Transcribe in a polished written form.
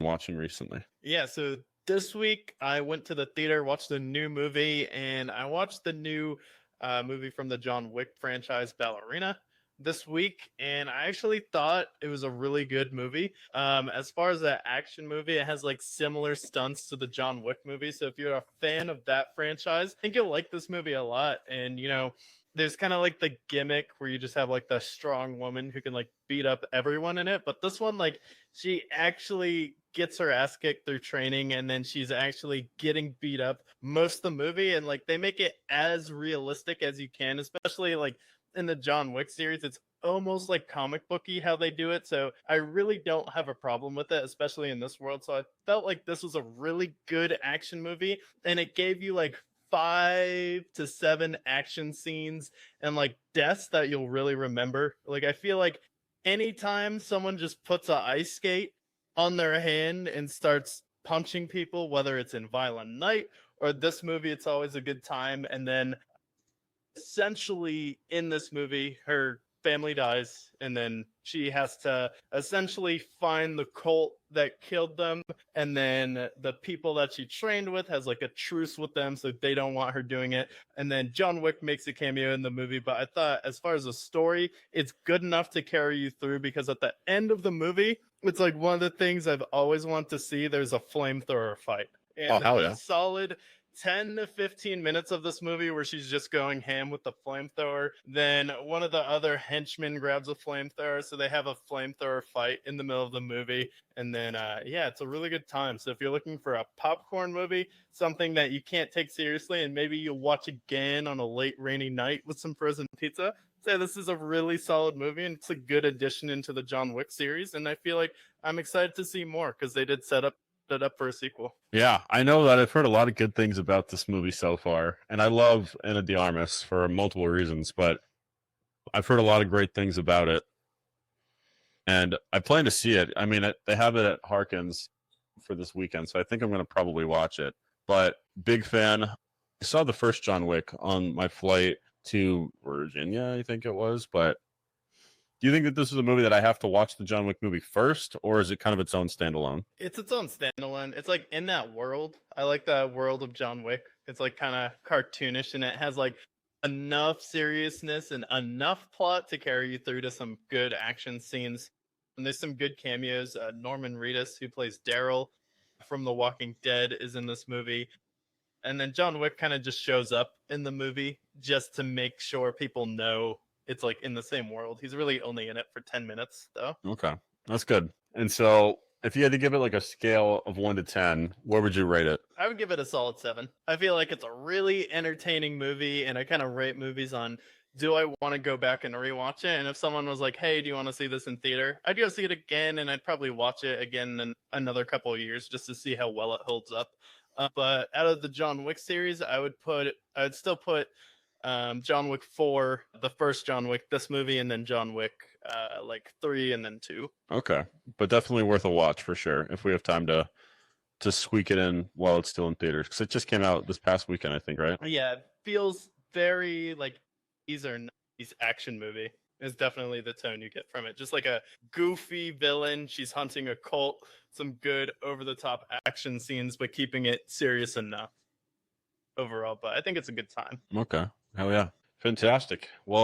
watching recently? Yeah, so this week I went to the theater, watched a new movie, and I watched the new movie from the John Wick franchise, Ballerina, this week, and I actually thought it was a really good movie. As far as the action movie, it has like similar stunts to the John Wick movie. So if you're a fan of that franchise, I think you'll like this movie a lot. And there's kind of like the gimmick where you just have like the strong woman who can like beat up everyone in it. But this one, like, she actually gets her ass kicked through training, and then she's actually getting beat up most of the movie, and like they make it as realistic as you can, especially like in the John Wick series. It's almost like comic booky how they do it, so I really don't have a problem with it, especially in this world. So I felt like this was a really good action movie, and it gave you like 5 to 7 action scenes and like deaths that you'll really remember. Like, I feel like anytime someone just puts a ice skate on their hand and starts punching people, whether it's in Violent Night or this movie, it's always a good time. And then essentially in this movie, her family dies, and then she has to essentially find the cult that killed them, and then the people that she trained with has like a truce with them, so they don't want her doing it. And then John Wick makes a cameo in the movie, but I thought as far as the story, it's good enough to carry you through, because at the end of the movie, it's like one of the things I've always wanted to see. There's a flamethrower fight, Oh, and hell a yeah. solid 10 to 15 minutes of this movie where she's just going ham with the flamethrower. Then one of the other henchmen grabs a flamethrower, so they have a flamethrower fight in the middle of the movie. And then, yeah, it's a really good time. So if you're looking for a popcorn movie, something that you can't take seriously, and maybe you'll watch again on a late rainy night with some frozen pizza, say this is a really solid movie, and it's a good addition into the John Wick series. And I feel like I'm excited to see more, because they did set it up for a sequel. Yeah, I know that I've heard a lot of good things about this movie so far, and I love Ana de Armas for multiple reasons, but I've heard a lot of great things about it, and I plan to see it. I mean, they have it at Harkins for this weekend, so I think I'm going to probably watch it. But big fan. I saw the first John Wick on my flight to Virginia, I think it was, but do you think that this is a movie that I have to watch the John Wick movie first, or is it kind of its own standalone? It's its own standalone. It's like in that world. I like the world of John Wick. It's like kind of cartoonish, and it has like enough seriousness and enough plot to carry you through to some good action scenes. And there's some good cameos. Norman Reedus, who plays Daryl from The Walking Dead, is in this movie. And then John Wick kind of just shows up in the movie just to make sure people know it's like in the same world. He's really only in it for 10 minutes, though. Okay, that's good. And so, if you had to give it like a scale of 1 to 10, where would you rate it? I would give it a solid 7. I feel like it's a really entertaining movie, and I kind of rate movies on, do I want to go back and rewatch it? And if someone was like, hey, do you want to see this in theater? I'd go see it again, and I'd probably watch it again in another couple of years just to see how well it holds up. But out of the John Wick series, I'd still put John Wick 4, the first John Wick, this movie, and then John Wick like 3 and then 2. Okay, but definitely worth a watch for sure if we have time to squeak it in while it's still in theaters, because it just came out this past weekend, I think, right? Yeah, it feels very like these are 90s action movie. Is definitely the tone you get from it. Just like a goofy villain. She's hunting a cult. Some good over-the-top action scenes, but keeping it serious enough overall. But I think it's a good time. Okay, hell yeah, fantastic. Well,